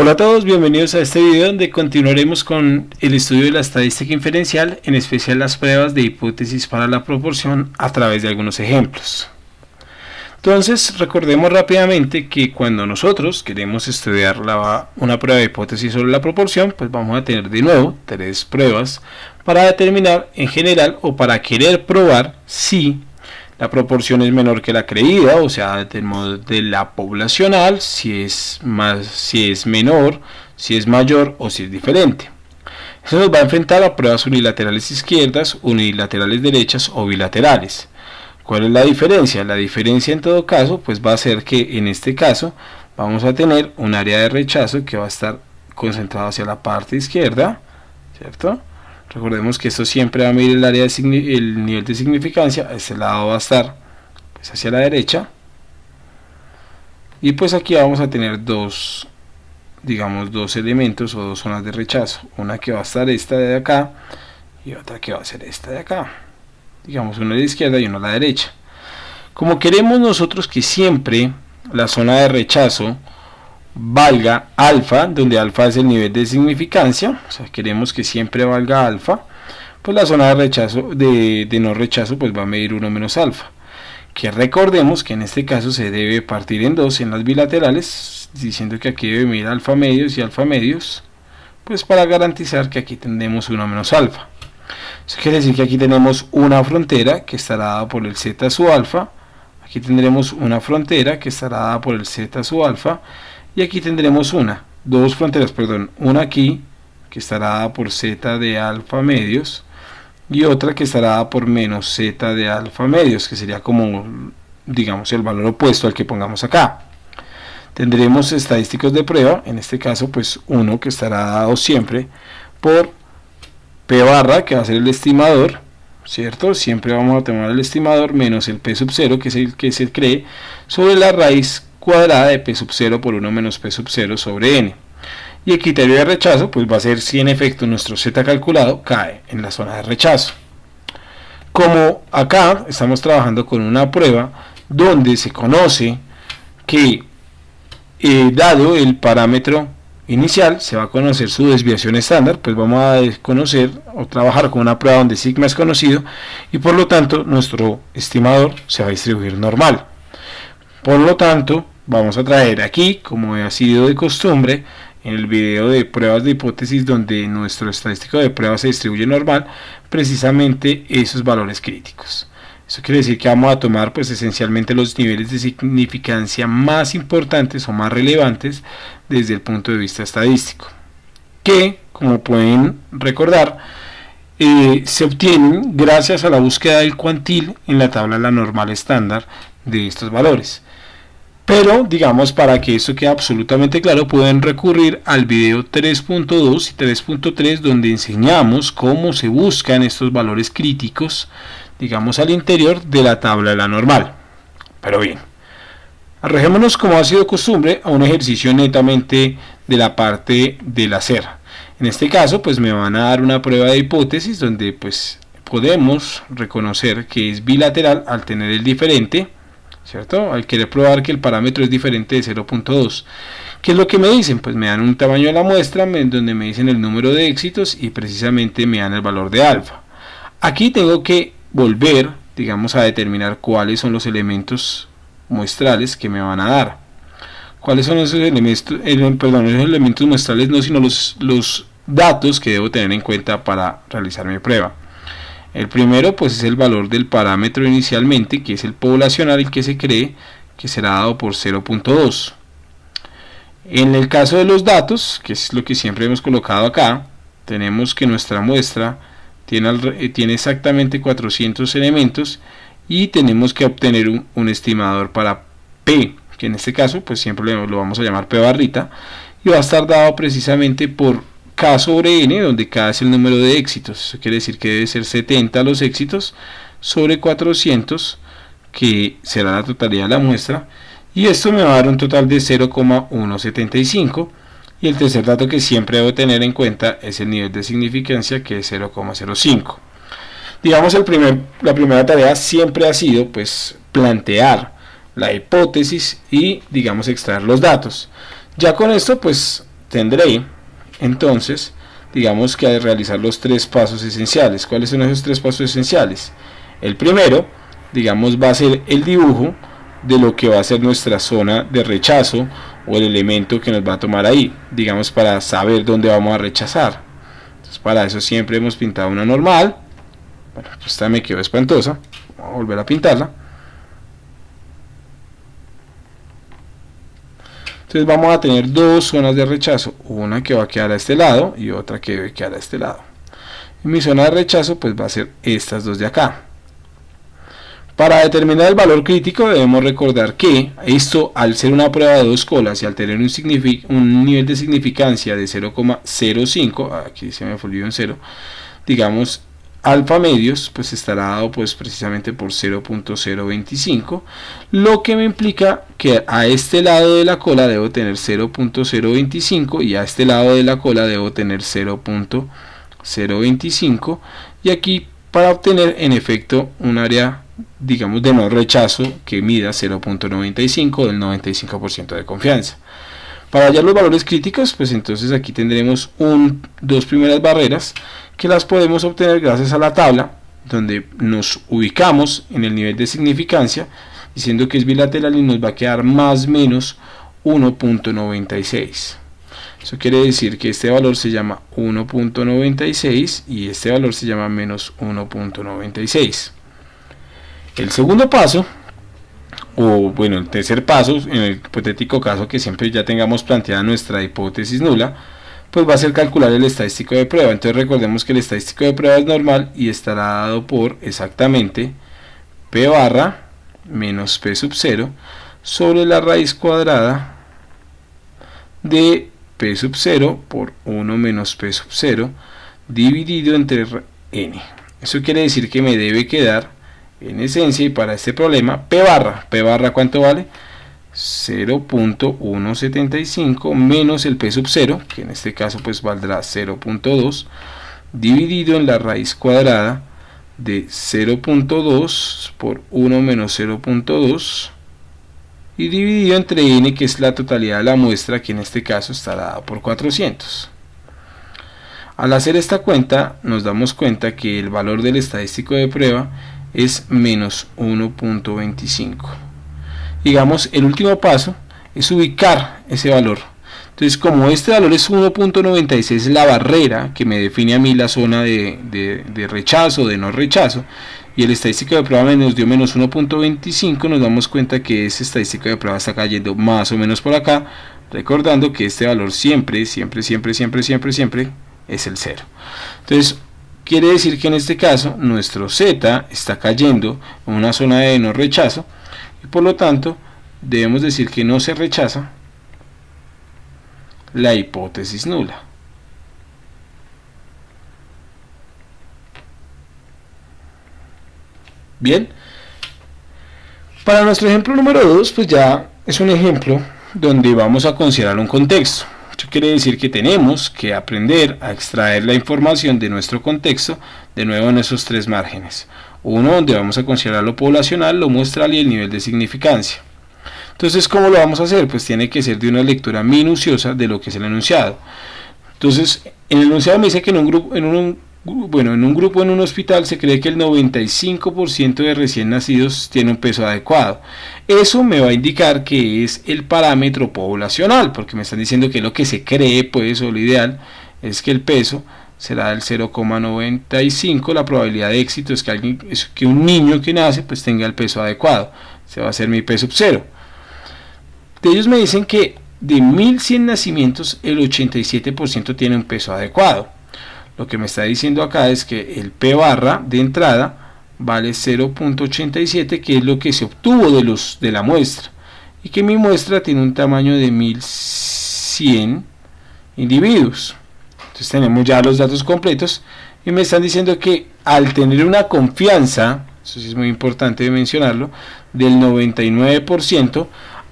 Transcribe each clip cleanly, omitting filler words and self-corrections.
Hola a todos, bienvenidos a este video donde continuaremos con el estudio de la estadística inferencial, en especial las pruebas de hipótesis para la proporción a través de algunos ejemplos. Entonces, recordemos rápidamente que cuando nosotros queremos estudiar una prueba de hipótesis sobre la proporción, pues vamos a tener de nuevo tres pruebas para determinar en general o para querer probar si la proporción es menor que la creída, o sea, del modo de la poblacional, si es menor, si es mayor o si es diferente. Eso nos va a enfrentar a pruebas unilaterales izquierdas, unilaterales derechas o bilaterales. ¿Cuál es la diferencia? La diferencia en todo caso pues va a ser que en este caso vamos a tener un área de rechazo que va a estar concentrado hacia la parte izquierda, ¿cierto? Recordemos que esto siempre va a medir el nivel de significancia. Este lado va a estar pues hacia la derecha, y pues aquí vamos a tener dos elementos o dos zonas de rechazo, una que va a estar esta de acá y otra que va a ser esta de acá, digamos una a la izquierda y una a la derecha. Como queremos nosotros que siempre la zona de rechazo valga alfa, donde alfa es el nivel de significancia, o sea, queremos que siempre valga alfa, pues la zona de rechazo, de no rechazo, pues va a medir 1 menos alfa, que recordemos que en este caso se debe partir en dos en las bilaterales, diciendo que aquí debe medir alfa medios y alfa medios, pues para garantizar que aquí tenemos 1 menos alfa. Eso quiere decir que aquí tenemos una frontera que estará dada por el z sub alfa, aquí tendremos una frontera que estará dada por el z sub alfa, y aquí tendremos una aquí que estará dada por z de alfa medios y otra que estará dada por menos z de alfa medios, que sería como, digamos, el valor opuesto al que pongamos acá. Tendremos estadísticos de prueba, en este caso pues uno que estará dado siempre por p barra, que va a ser el estimador, ¿cierto? Siempre vamos a tomar el estimador menos el p sub 0, que es el que se cree, sobre la raíz cuadrada de p sub 0 por 1 menos p sub 0 sobre n. Y el criterio de rechazo pues va a ser si en efecto nuestro z calculado cae en la zona de rechazo. Como acá estamos trabajando con una prueba donde se conoce que dado el parámetro inicial se va a conocer su desviación estándar, pues vamos a conocer o trabajar con una prueba donde sigma es conocido y por lo tanto nuestro estimador se va a distribuir normal. Por lo tanto, vamos a traer aquí, como ha sido de costumbre, en el video de pruebas de hipótesis donde nuestro estadístico de prueba se distribuye normal, precisamente esos valores críticos. Eso quiere decir que vamos a tomar pues esencialmente los niveles de significancia más importantes o más relevantes desde el punto de vista estadístico, que, como pueden recordar, se obtienen gracias a la búsqueda del cuantil en la tabla de la normal estándar de estos valores. Pero, digamos, para que esto quede absolutamente claro, pueden recurrir al video 3.2 y 3.3 donde enseñamos cómo se buscan estos valores críticos, digamos, al interior de la tabla de la normal. Pero bien, arrojémonos, como ha sido costumbre, a un ejercicio netamente de la parte del hacer. En este caso, pues me van a dar una prueba de hipótesis donde pues podemos reconocer que es bilateral al tener el diferente, ¿cierto? Al querer probar que el parámetro es diferente de 0.2. ¿Qué es lo que me dicen? Pues me dan un tamaño de la muestra donde me dicen el número de éxitos y precisamente me dan el valor de alfa. Aquí tengo que volver, digamos, a determinar cuáles son los elementos muestrales que me van a dar. ¿Cuáles son esos elementos muestrales? No, sino los datos que debo tener en cuenta para realizar mi prueba. El primero pues es el valor del parámetro inicialmente, que es el poblacional, el que se cree que será dado por 0.2. En el caso de los datos, que es lo que siempre hemos colocado acá, tenemos que nuestra muestra tiene exactamente 400 elementos y tenemos que obtener un estimador para P, que en este caso pues siempre lo vamos a llamar P barrita, y va a estar dado precisamente por K sobre N, donde K es el número de éxitos. Eso quiere decir que debe ser 70 los éxitos sobre 400, que será la totalidad de la muestra, y esto me va a dar un total de 0,175. Y el tercer dato que siempre debo tener en cuenta es el nivel de significancia, que es 0,05. Digamos, la primera tarea siempre ha sido pues plantear la hipótesis y, digamos, extraer los datos. Ya con esto pues tendré entonces, digamos que realizar los tres pasos esenciales. ¿Cuáles son esos tres pasos esenciales? El primero, digamos, va a ser el dibujo de lo que va a ser nuestra zona de rechazo o el elemento que nos va a tomar ahí, digamos, para saber dónde vamos a rechazar. Entonces, para eso siempre hemos pintado una normal. Bueno, pues esta me quedó espantosa, voy a volver a pintarla. Entonces vamos a tener dos zonas de rechazo, una que va a quedar a este lado y otra que debe quedar a este lado. Y mi zona de rechazo pues va a ser estas dos de acá. Para determinar el valor crítico debemos recordar que esto, al ser una prueba de dos colas y al tener un nivel de significancia de 0,05, aquí se me olvidó un 0, digamos alfa medios, pues estará dado pues precisamente por 0.025, lo que me implica que a este lado de la cola debo tener 0.025 y a este lado de la cola debo tener 0.025, y aquí para obtener en efecto un área, digamos, de no rechazo que mida 0.95 del 95% de confianza. Para hallar los valores críticos, pues entonces aquí tendremos dos primeras barreras que las podemos obtener gracias a la tabla, donde nos ubicamos en el nivel de significancia, diciendo que es bilateral y nos va a quedar más o menos 1.96. Eso quiere decir que este valor se llama 1.96 y este valor se llama menos 1.96. El segundo paso, o bueno, el tercer paso, en el hipotético caso que siempre ya tengamos planteada nuestra hipótesis nula, pues va a ser calcular el estadístico de prueba. Entonces recordemos que el estadístico de prueba es normal y estará dado por exactamente P barra menos P sub 0 sobre la raíz cuadrada de P sub 0 por 1 menos P sub 0 dividido entre N. Eso quiere decir que me debe quedar en esencia, y para este problema, P barra ¿cuánto vale? 0.175 menos el P sub 0, que en este caso pues valdrá 0.2, dividido en la raíz cuadrada de 0.2 por 1 menos 0.2 y dividido entre n, que es la totalidad de la muestra, que en este caso estará dado por 400. Al hacer esta cuenta nos damos cuenta que el valor del estadístico de prueba es menos 1.25. Digamos, el último paso es ubicar ese valor. Entonces, como este valor es 1.96, la barrera que me define a mí la zona de rechazo, de no rechazo, y el estadístico de prueba nos dio menos 1.25, nos damos cuenta que ese estadístico de prueba está cayendo más o menos por acá, recordando que este valor siempre es el 0. Entonces, quiere decir que en este caso nuestro Z está cayendo en una zona de no rechazo, y por lo tanto debemos decir que no se rechaza la hipótesis nula. Bien, para nuestro ejemplo número 2, pues ya es un ejemplo donde vamos a considerar un contexto. Esto quiere decir que tenemos que aprender a extraer la información de nuestro contexto, de nuevo en esos tres márgenes. Uno donde vamos a considerar lo poblacional, lo muestral y el nivel de significancia. Entonces, ¿cómo lo vamos a hacer? Pues tiene que ser de una lectura minuciosa de lo que es el enunciado. Entonces, en el enunciado me dice que en un grupo, en un hospital se cree que el 95% de recién nacidos tiene un peso adecuado. Eso me va a indicar que es el parámetro poblacional, porque me están diciendo que lo que se cree, pues, o lo ideal, es que el peso será del 0,95. La probabilidad de éxito es que un niño que nace pues tenga el peso adecuado. Se va a hacer mi P sub 0. De ellos me dicen que de 1100 nacimientos el 87% tiene un peso adecuado. Lo que me está diciendo acá es que el P barra de entrada vale 0.87, que es lo que se obtuvo de la muestra, y que mi muestra tiene un tamaño de 1100 individuos. Entonces tenemos ya los datos completos y me están diciendo que al tener una confianza, eso sí es muy importante mencionarlo, del 99%,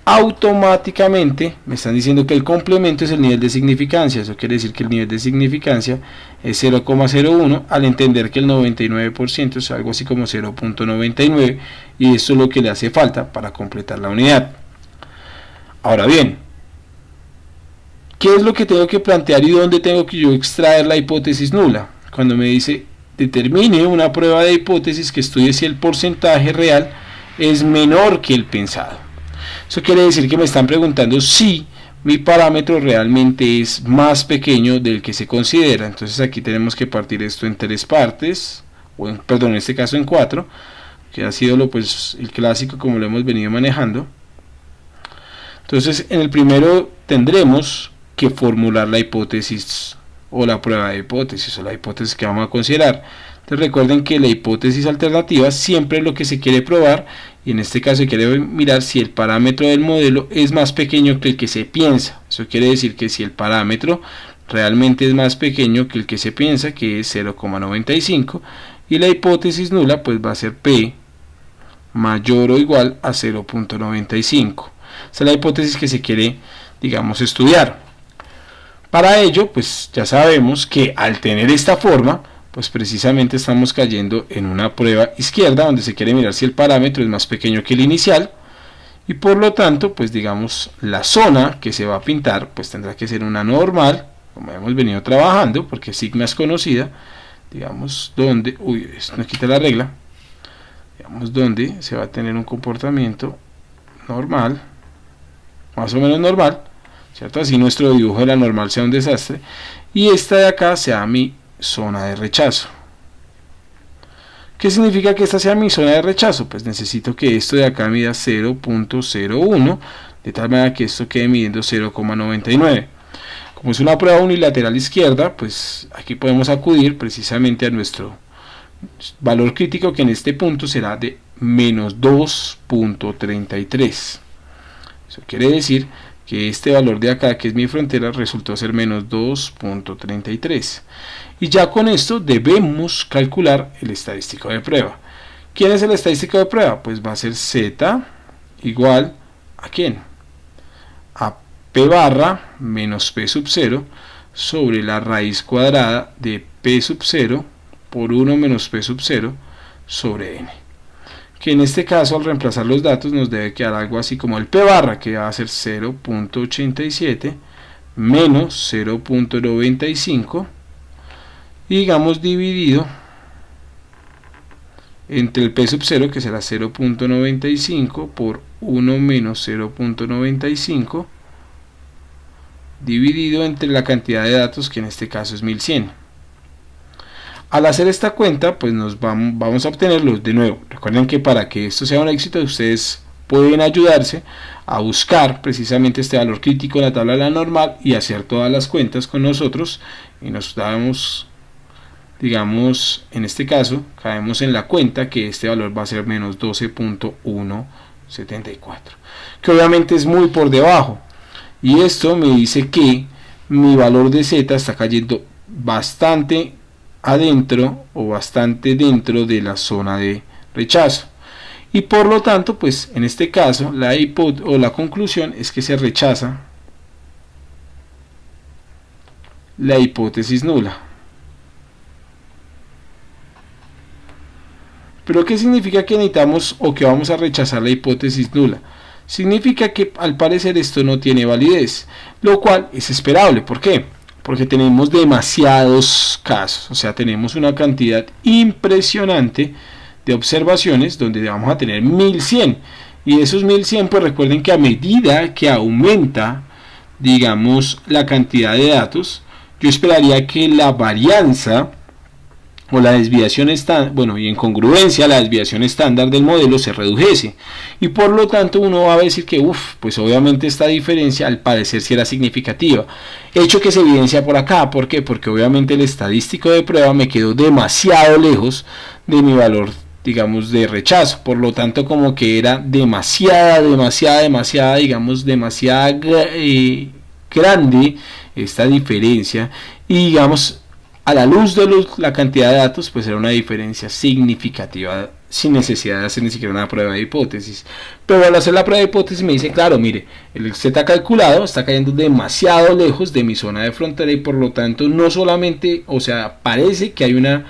automáticamente me están diciendo que el complemento es el nivel de significancia. Eso quiere decir que el nivel de significancia es 0,01, al entender que el 99% es algo así como 0.99, y esto es lo que le hace falta para completar la unidad. Ahora bien, ¿Qué es lo que tengo que plantear y dónde tengo que yo extraer la hipótesis nula? Cuando me dice determine una prueba de hipótesis que estudie si el porcentaje real es menor que el pensado. Eso quiere decir que me están preguntando si mi parámetro realmente es más pequeño del que se considera. Entonces aquí tenemos que partir esto en 3 partes, perdón, en este caso en 4, que ha sido el clásico como lo hemos venido manejando. Entonces en el primero tendremos que formular la hipótesis o la prueba de hipótesis o la hipótesis que vamos a considerar. Entonces recuerden que la hipótesis alternativa siempre es lo que se quiere probar, y en este caso se quiere mirar si el parámetro del modelo es más pequeño que el que se piensa. Eso quiere decir que si el parámetro realmente es más pequeño que el que se piensa, que es 0,95, y la hipótesis nula pues va a ser P mayor o igual a 0,95. Esa es la hipótesis que se quiere, digamos, estudiar. Para ello, pues ya sabemos que al tener esta forma, pues precisamente estamos cayendo en una prueba izquierda donde se quiere mirar si el parámetro es más pequeño que el inicial, y por lo tanto, pues digamos, la zona que se va a pintar pues tendrá que ser una normal, como hemos venido trabajando, porque sigma es conocida, digamos, donde, esto nos quita la regla, digamos, donde se va a tener un comportamiento normal, más o menos normal, ¿cierto? Así nuestro dibujo de la normal sea un desastre, y esta de acá sea mi zona de rechazo. ¿Qué significa que esta sea mi zona de rechazo? Pues necesito que esto de acá mida 0,01, de tal manera que esto quede midiendo 0,99. Como es una prueba unilateral izquierda, pues aquí podemos acudir precisamente a nuestro valor crítico, que en este punto será de menos 2,33. Eso quiere decir que este valor de acá, que es mi frontera, resultó ser menos 2,33. Y ya con esto debemos calcular el estadístico de prueba. ¿Quién es el estadístico de prueba? Pues va a ser Z igual a ¿quién? A P barra menos P sub 0 sobre la raíz cuadrada de P sub 0 por 1 menos P sub 0 sobre N. Que en este caso, al reemplazar los datos, nos debe quedar algo así como el P barra, que va a ser 0,87 menos 0,95, y digamos dividido entre el P sub 0, que será 0,95 por 1 menos 0,95, dividido entre la cantidad de datos, que en este caso es 1100. Al hacer esta cuenta, pues vamos a obtenerlos de nuevo. Recuerden que para que esto sea un éxito, ustedes pueden ayudarse a buscar precisamente este valor crítico en la tabla de la normal y hacer todas las cuentas con nosotros, y nos damos, digamos, en este caso, caemos en la cuenta que este valor va a ser menos 12,174, que obviamente es muy por debajo, y esto me dice que mi valor de Z está cayendo bastante adentro o bastante dentro de la zona de rechazo, y por lo tanto, pues en este caso la conclusión es que se rechaza la hipótesis nula. Pero ¿qué significa que necesitamos o que vamos a rechazar la hipótesis nula? Significa que al parecer esto no tiene validez, lo cual es esperable. ¿Por qué? Porque tenemos demasiados casos, o sea, tenemos una cantidad impresionante de observaciones donde vamos a tener 1100, y esos 1100, pues recuerden que a medida que aumenta, digamos, la cantidad de datos, yo esperaría que la varianza o la desviación estándar, y en congruencia la desviación estándar del modelo se redujese, y por lo tanto uno va a decir que pues obviamente esta diferencia al parecer sí era significativa, hecho que se evidencia por acá. ¿Por qué? Porque obviamente el estadístico de prueba me quedó demasiado lejos de mi valor, digamos, de rechazo, por lo tanto como que era demasiada, digamos, demasiada grande esta diferencia, y digamos, a la luz de la cantidad de datos, pues era una diferencia significativa sin necesidad de hacer ni siquiera una prueba de hipótesis. Pero al hacer la prueba de hipótesis me dice, claro, mire, el Z calculado está cayendo demasiado lejos de mi zona de frontera, y por lo tanto no solamente, o sea, parece que hay una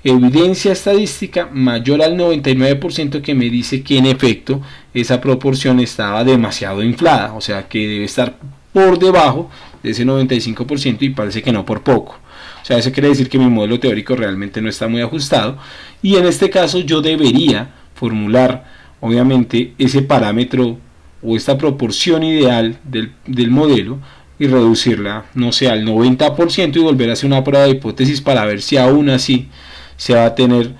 evidencia estadística mayor al 99% que me dice que en efecto esa proporción estaba demasiado inflada, o sea que debe estar por debajo de ese 95% y parece que no por poco. O sea, eso quiere decir que mi modelo teórico realmente no está muy ajustado y en este caso yo debería formular obviamente ese parámetro o esta proporción ideal del modelo y reducirla, no sé, al 90% y volver a hacer una prueba de hipótesis para ver si aún así se va a tener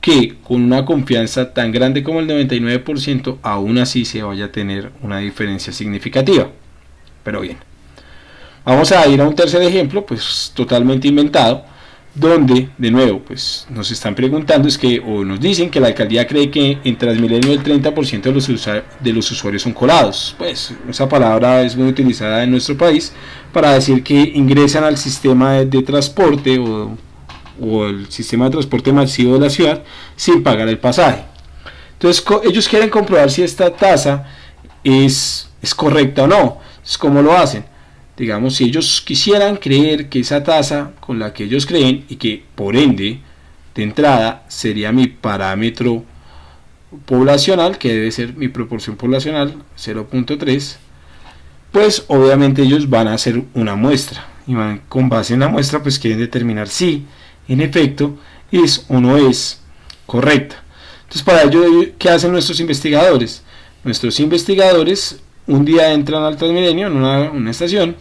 que con una confianza tan grande como el 99% aún así se vaya a tener una diferencia significativa. Pero bien, vamos a ir a un tercer ejemplo, pues totalmente inventado, donde de nuevo pues nos están preguntando es que, o nos dicen que la alcaldía cree que en Transmilenio el 30% de los usuarios son colados. Pues esa palabra es muy utilizada en nuestro país para decir que ingresan al sistema de transporte o el sistema de transporte masivo de la ciudad sin pagar el pasaje. Entonces ellos quieren comprobar si esta tasa es correcta o no. Entonces, ¿cómo lo hacen? Digamos, si ellos quisieran creer que esa tasa con la que ellos creen y que por ende de entrada sería mi parámetro poblacional, que debe ser mi proporción poblacional 0.3, pues obviamente ellos van a hacer una muestra y con base en la muestra pues quieren determinar si en efecto es o no es correcta. Entonces, para ello, ¿qué hacen nuestros investigadores? Nuestros investigadores un día entran al Transmilenio en una estación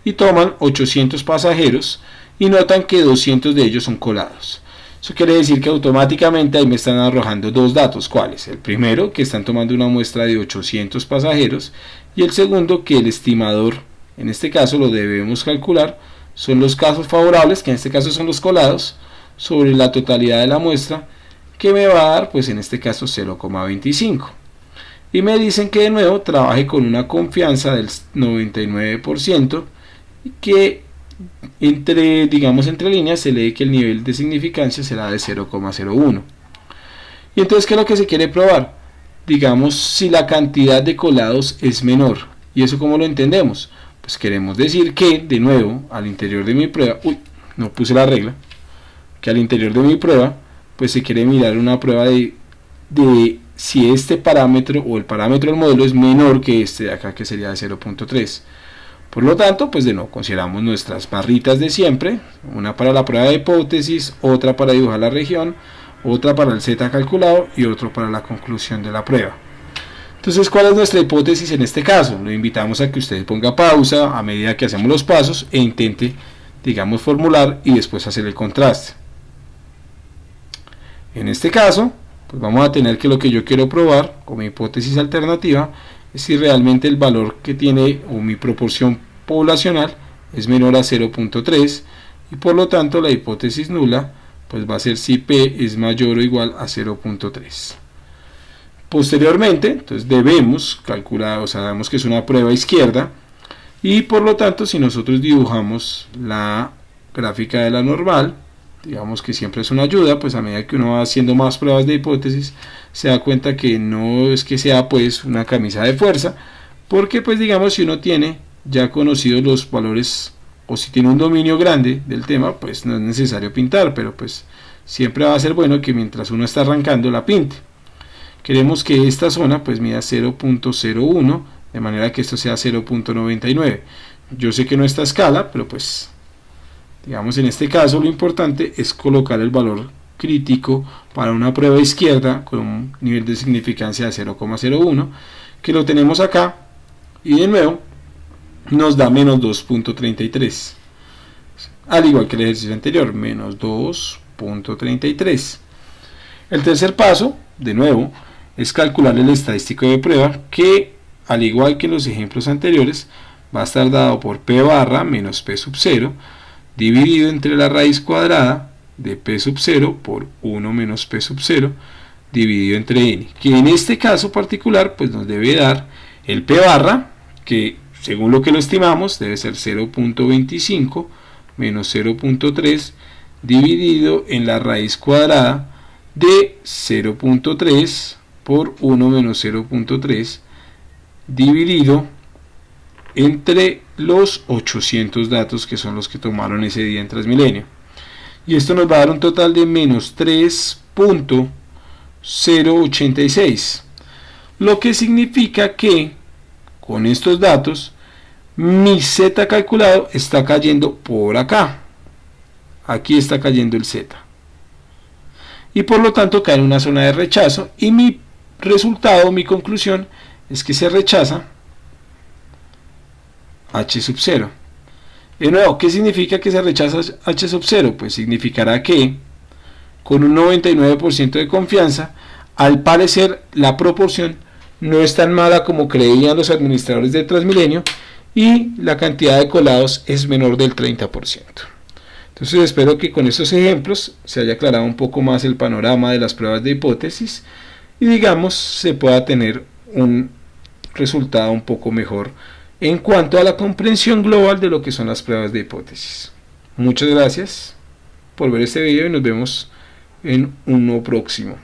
y toman 800 pasajeros y notan que 200 de ellos son colados. Eso quiere decir que automáticamente ahí me están arrojando dos datos. ¿Cuáles? El primero, que están tomando una muestra de 800 pasajeros, y el segundo, que el estimador, en este caso lo debemos calcular, son los casos favorables, que en este caso son los colados, sobre la totalidad de la muestra, que me va a dar, pues en este caso 0,25. Y me dicen que de nuevo trabaje con una confianza del 99%, que entre líneas se lee que el nivel de significancia será de 0,01. Y entonces, ¿qué es lo que se quiere probar? Digamos, si la cantidad de colados es menor. ¿Y eso cómo lo entendemos? Pues queremos decir que, de nuevo, al interior de mi prueba, no puse la regla, que al interior de mi prueba, pues se quiere mirar una prueba de si este parámetro o el parámetro del modelo es menor que este de acá, que sería de 0.3. Por lo tanto, pues de nuevo consideramos nuestras barritas de siempre, una para la prueba de hipótesis, otra para dibujar la región, otra para el z calculado y otro para la conclusión de la prueba. Entonces, ¿cuál es nuestra hipótesis en este caso? Lo invitamos a que usted ponga pausa a medida que hacemos los pasos e intente, digamos, formular y después hacer el contraste. En este caso, pues vamos a tener que lo que yo quiero probar con mi hipótesis alternativa es si realmente el valor que tiene o mi proporción poblacional es menor a 0.3 y por lo tanto la hipótesis nula pues va a ser si P es mayor o igual a 0.3. Posteriormente, entonces debemos calcular, o sea, sabemos que es una prueba izquierda y por lo tanto si nosotros dibujamos la gráfica de la normal, digamos que siempre es una ayuda, pues a medida que uno va haciendo más pruebas de hipótesis se da cuenta que no es que sea pues una camisa de fuerza, porque pues digamos si uno tiene ya conocidos los valores o si tiene un dominio grande del tema, pues no es necesario pintar, pero pues siempre va a ser bueno que mientras uno está arrancando la pinte. Queremos que esta zona pues mida 0.01, de manera que esto sea 0.99. Yo sé que no está a escala, pero pues digamos en este caso lo importante es colocar el valor crítico para una prueba izquierda con un nivel de significancia de 0,01, que lo tenemos acá y de nuevo nos da menos 2.33, al igual que el ejercicio anterior, menos 2.33. El tercer paso, de nuevo, es calcular el estadístico de prueba, que al igual que en los ejemplos anteriores va a estar dado por P barra menos P sub 0 dividido entre la raíz cuadrada de P sub 0 por 1 menos P sub 0 dividido entre N, que en este caso particular pues nos debe dar el P barra, que según lo que lo estimamos debe ser 0.25 menos 0.3 dividido en la raíz cuadrada de 0.3 por 1 menos 0.3 dividido entre los 800 datos que son los que tomaron ese día en Transmilenio. Y esto nos va a dar un total de menos 3.086, lo que significa que con estos datos mi Z calculado está cayendo por acá. Aquí está cayendo el Z. Y por lo tanto cae en una zona de rechazo. Y mi resultado, mi conclusión, es que se rechaza H sub 0. De nuevo, ¿qué significa que se rechaza H sub 0? Pues significará que con un 99% de confianza, al parecer la proporción no es tan mala como creían los administradores de Transmilenio y la cantidad de colados es menor del 30%. Entonces espero que con estos ejemplos se haya aclarado un poco más el panorama de las pruebas de hipótesis y digamos se pueda tener un resultado un poco mejor en cuanto a la comprensión global de lo que son las pruebas de hipótesis. Muchas gracias por ver este video y nos vemos en uno próximo.